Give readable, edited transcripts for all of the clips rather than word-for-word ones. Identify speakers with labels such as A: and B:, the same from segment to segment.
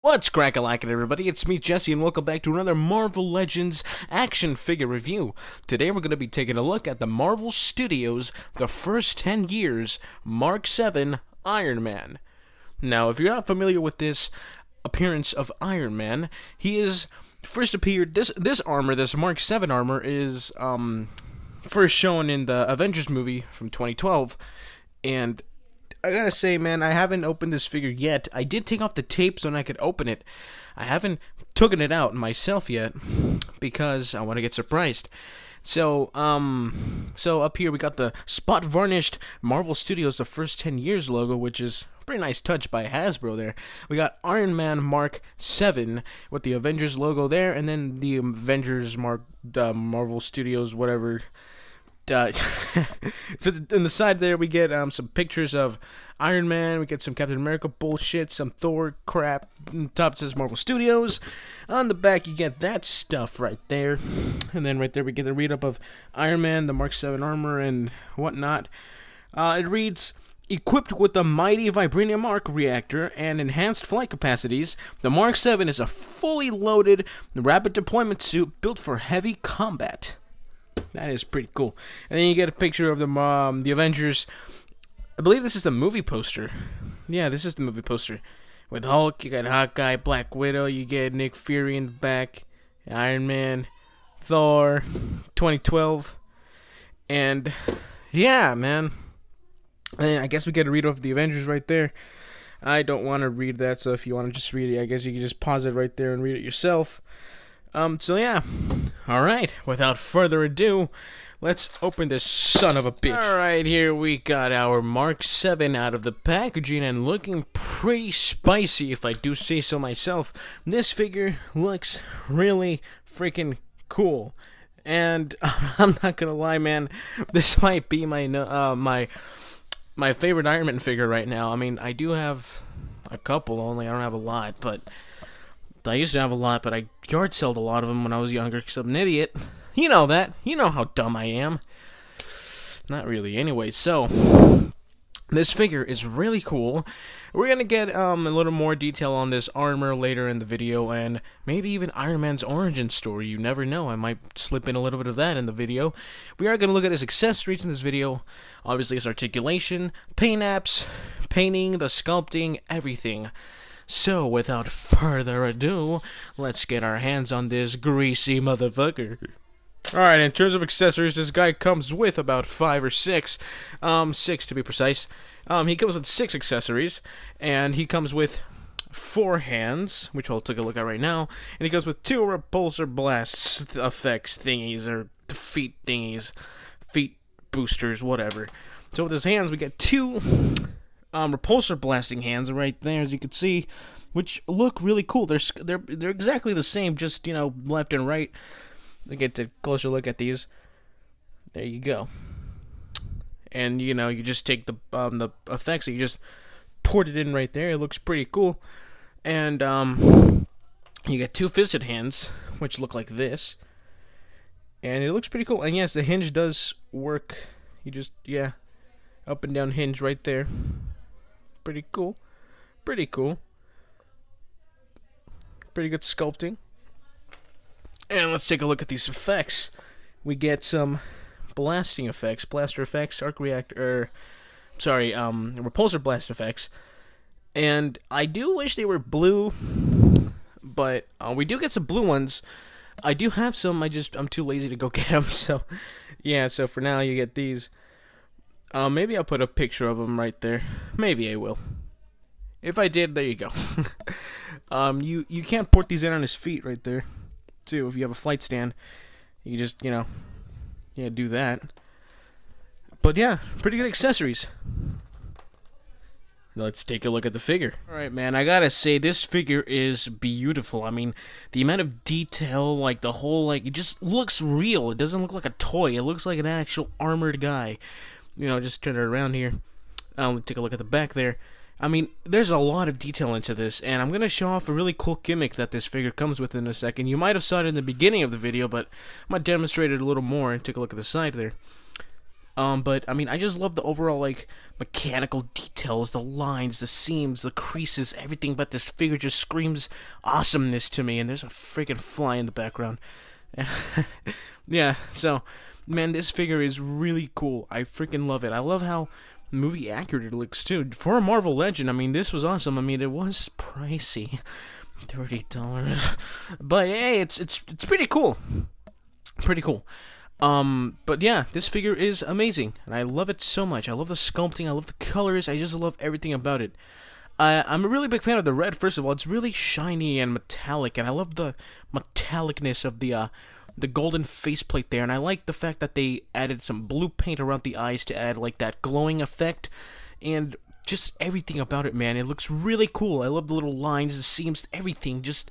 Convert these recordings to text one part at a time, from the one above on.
A: What's crack-a-lackin', everybody? It's me, Jesse, and welcome back to another Marvel Legends action figure review. Today we're going to be taking a look at the Marvel Studios, the first 10 years, Mark 7 Iron Man. Now, if you're not familiar with this appearance of Iron Man, he is first appeared, this armor, this Mark 7 armor, is first shown in the Avengers movie from 2012, and I gotta say, man, I haven't opened this figure yet. I did take off the tape so I could open it. I haven't taken it out myself yet because I want to get surprised. So up here we got the spot varnished Marvel Studios the first 10 years logo, which is a pretty nice touch by Hasbro there. We got Iron Man Mark 7 with the Avengers logo there, and then the Avengers Marvel Studios whatever. In the side there we get some pictures of Iron Man, we get some Captain America bullshit, some Thor crap. On the top says Marvel Studios. On the back you get that stuff right there. And then right there we get the read up of Iron Man, the Mark 7 armor and whatnot. It reads, equipped with the mighty vibranium arc reactor and enhanced flight capacities, the Mark 7 is a fully loaded rapid deployment suit built for heavy combat. That is pretty cool. And then you get a picture of the Avengers. I believe this is the movie poster. Yeah, this is the movie poster. With Hulk, you got Hawkeye, Black Widow, you get Nick Fury in the back, Iron Man, Thor, 2012. And yeah, man. And I guess we get a read of the Avengers right there. I don't want to read that, so if you want to just read it, I guess you can just pause it right there and read it yourself. So yeah, alright, without further ado, let's open this son of a bitch. Alright, here we got our Mark 7 out of the packaging, and looking pretty spicy, if I do say so myself. This figure looks really freaking cool, and I'm not gonna lie, man, this might be my favorite Iron Man figure right now. I mean, I do have a couple only, I don't have a lot, but I used to have a lot, but I yard sold a lot of them when I was younger because I'm an idiot. You know that. You know how dumb I am. Not really. Anyway, so this figure is really cool. We're going to get a little more detail on this armor later in the video, and maybe even Iron Man's origin story. You never know. I might slip in a little bit of that in the video. We are going to look at his accessories in this video. Obviously, his articulation, paint apps, painting, the sculpting, everything. So, without further ado, let's get our hands on this greasy motherfucker. Alright, in terms of accessories, this guy comes with about 5 or 6. 6 to be precise. He comes with 6 accessories, and he comes with 4 hands, which I'll take a look at right now, and he comes with 2 repulsor blast effects thingies, or feet thingies, feet boosters, whatever. So with his hands, we get 2 repulsor blasting hands right there, as you can see, which look really cool. They're exactly the same, just, you know, left and right. Let's get a closer look at these. There you go. And you know, you just take the effects, and you just port it in right there. It looks pretty cool. And you get 2 fisted hands, which look like this, and it looks pretty cool. And yes, the hinge does work. You just, yeah, up and down hinge right there. Pretty cool. Pretty cool. Pretty good sculpting. And let's take a look at these effects. We get some blasting effects, blaster effects, arc reactor, repulsor blast effects. And I do wish they were blue, but we do get some blue ones. I do have some, I'm too lazy to go get them, so yeah, so for now you get these. Maybe I'll put a picture of him right there. Maybe I will. If I did, there you go. You can't port these in on his feet right there, too. If you have a flight stand, you just, you know, yeah, do that. But yeah, pretty good accessories. Let's take a look at the figure. Alright, man, I gotta say, this figure is beautiful. I mean, the amount of detail, like, the whole, like, it just looks real. It doesn't look like a toy. It looks like an actual armored guy. You know, just turn it around here. Take a look at the back there. I mean, there's a lot of detail into this, and I'm going to show off a really cool gimmick that this figure comes with in a second. You might have saw it in the beginning of the video, but I'm going to demonstrate it a little more and take a look at the side there. But I mean, I just love the overall like mechanical details, the lines, the seams, the creases, everything about this figure just screams awesomeness to me. And there's a freaking fly in the background. Yeah, so man, this figure is really cool. I freaking love it. I love how movie accurate it looks too. For a Marvel Legend, I mean, this was awesome. I mean, it was pricey, $30, but hey, it's pretty cool. Pretty cool. But yeah, this figure is amazing, and I love it so much. I love the sculpting, I love the colors, I just love everything about it. I'm a really big fan of the red, first of all. It's really shiny and metallic, and I love the metallicness of the golden faceplate there, and I like the fact that they added some blue paint around the eyes to add, like, that glowing effect, and just everything about it, man. It looks really cool. I love the little lines, the seams, everything, just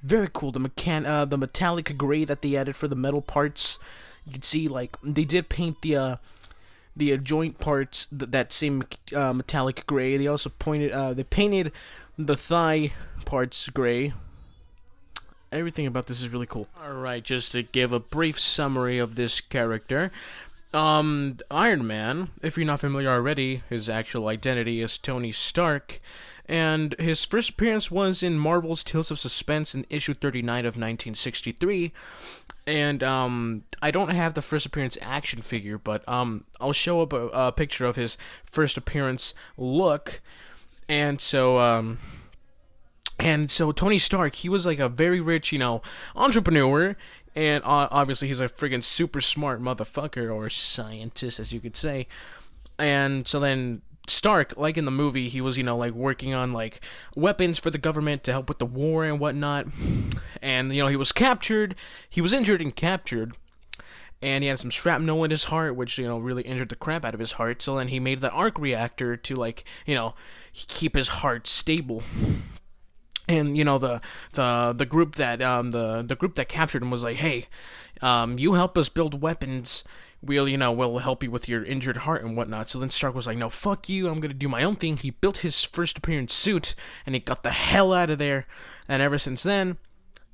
A: very cool. The metallic gray that they added for the metal parts. You can see, like, they did paint the joint parts that same metallic gray. They also they painted the thigh parts gray. Everything about this is really cool. Alright, just to give a brief summary of this character. Iron Man, if you're not familiar already, his actual identity is Tony Stark, and his first appearance was in Marvel's Tales of Suspense in issue 39 of 1963, and I don't have the first appearance action figure, but I'll show up a picture of his first appearance look, and so Tony Stark, he was like a very rich, entrepreneur, and obviously he's a friggin' super smart motherfucker, or scientist, as you could say. And so then Stark, like in the movie, he was, like working on like weapons for the government to help with the war and whatnot. And, he was captured, he was injured and captured. And he had some shrapnel in his heart, which, really injured the crap out of his heart. So then he made the arc reactor to, like, keep his heart stable. And the group that the group that captured him was like, hey, you help us build weapons, we'll help you with your injured heart and whatnot. So then Stark was like, no, fuck you, I'm gonna do my own thing. He built his first appearance suit, and he got the hell out of there. And ever since then,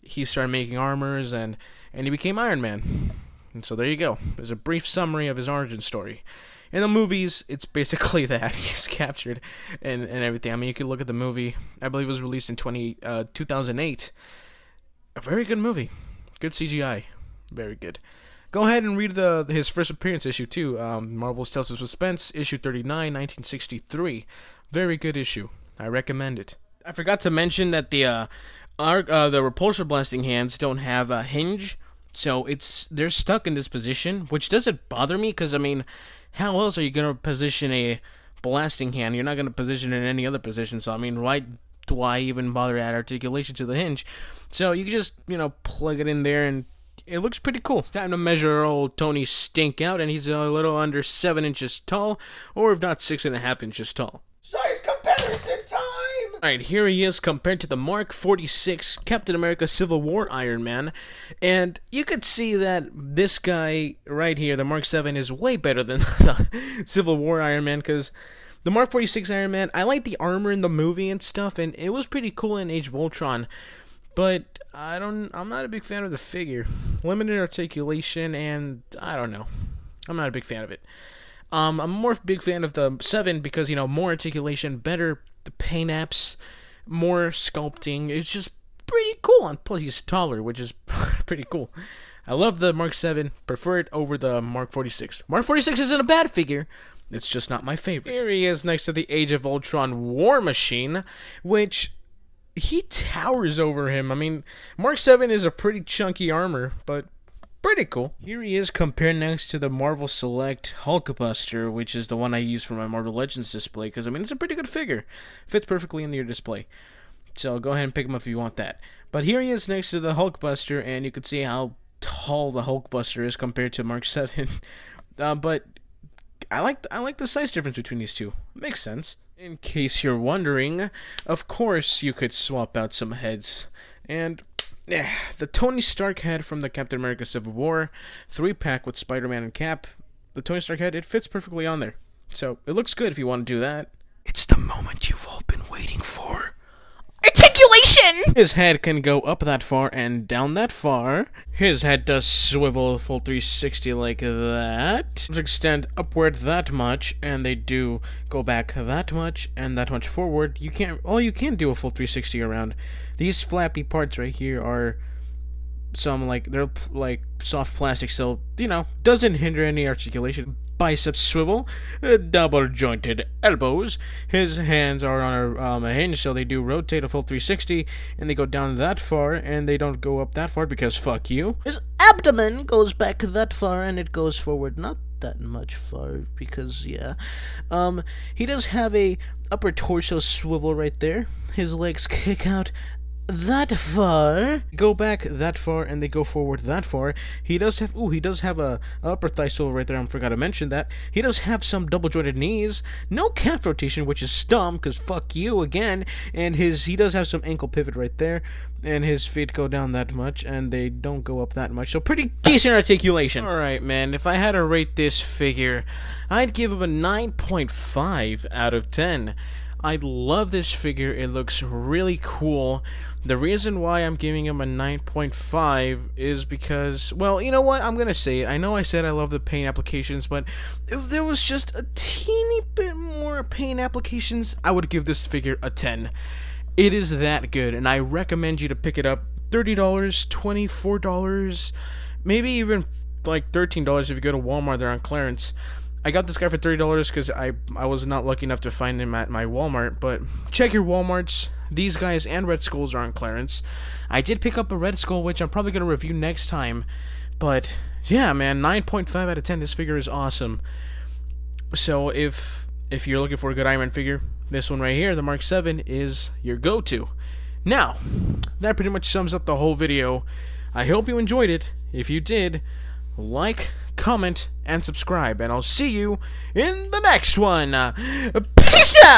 A: he started making armors, and he became Iron Man. And so there you go. There's a brief summary of his origin story. In the movies, it's basically that. He's captured and everything. I mean, you can look at the movie. I believe it was released in 2008. A very good movie. Good CGI. Very good. Go ahead and read his first appearance issue, too. Marvel's Tales of Suspense, issue 39, 1963. Very good issue. I recommend it. I forgot to mention that the repulsor blasting hands don't have a hinge. So they're stuck in this position, which doesn't bother me, because, I mean, how else are you going to position a blasting hand? You're not going to position it in any other position, so, I mean, why do I even bother to add articulation to the hinge? So you can just, plug it in there, and it looks pretty cool. It's time to measure old Tony Stink out, and he's a little under 7 inches tall, or if not 6.5 inches tall.
B: Size comparison time!
A: Alright, here he is compared to the Mark 46 Captain America Civil War Iron Man, and you could see that this guy right here, the Mark 7, is way better than the Civil War Iron Man, because the Mark 46 Iron Man, I like the armor in the movie and stuff, and it was pretty cool in Age of Ultron, but I'm not a big fan of the figure. Limited articulation, and I don't know. I'm not a big fan of it. I'm a more big fan of the 7 because, more articulation, better paint apps, more sculpting. It's just pretty cool. And plus, he's taller, which is pretty cool. I love the Mark 7. Prefer it over the Mark 46. Mark 46 isn't a bad figure. It's just not my favorite. Here he is next to the Age of Ultron War Machine, which he towers over him. I mean, Mark 7 is a pretty chunky armor, but pretty cool. Here he is compared next to the Marvel Select Hulkbuster, which is the one I use for my Marvel Legends display, because, I mean, it's a pretty good figure. Fits perfectly into your display. So go ahead and pick him up if you want that. But here he is next to the Hulkbuster, and you can see how tall the Hulkbuster is compared to Mark 7. But I like the size difference between these two. Makes sense. In case you're wondering, of course you could swap out some heads. And the Tony Stark head from the Captain America Civil War 3-pack with Spider-Man and Cap, the Tony Stark head, it fits perfectly on there. So it looks good if you want to do that. It's the moment you've all been waiting for. Articulation!
C: action!
A: His head can go up that far and down that far. His head does swivel a full 360 like that. Extend upward that much, and they do go back that much and that much forward. You can't do a full 360 around. These flappy parts right here are they're like soft plastic, so doesn't hinder any articulation. Biceps swivel, double jointed elbows. His hands are on a hinge, so they do rotate a full 360, and they go down that far, and they don't go up that far because fuck you. His abdomen goes back that far, and it goes forward not that much far because he does have a upper torso swivel right there. His legs kick out that far, go back that far, and they go forward that far. He does have a upper thigh swivel right there. I forgot to mention that. He does have some double jointed knees, no calf rotation, which is dumb because fuck you again. And he does have some ankle pivot right there, and his feet go down that much, and they don't go up that much. So pretty decent articulation. All right, man. If I had to rate this figure, I'd give him a 9.5 out of 10. I love this figure. It looks really cool. The reason why I'm giving him a 9.5 is because, well, you know what? I'm going to say it. I know I said I love the paint applications, but if there was just a teeny bit more paint applications, I would give this figure a 10. It is that good, and I recommend you to pick it up. $30, $24, maybe even like $13 if you go to Walmart. They're on clearance. I got this guy for $30 because I was not lucky enough to find him at my Walmart, but check your Walmarts. These guys and Red Skulls are on clearance. I did pick up a Red Skull, which I'm probably going to review next time, but yeah, man, 9.5 out of 10. This figure is awesome. So if you're looking for a good Ironman figure, this one right here, the Mark 7, is your go-to. Now, that pretty much sums up the whole video. I hope you enjoyed it. If you did, like, comment, and subscribe, and I'll see you in the next one. Peace out!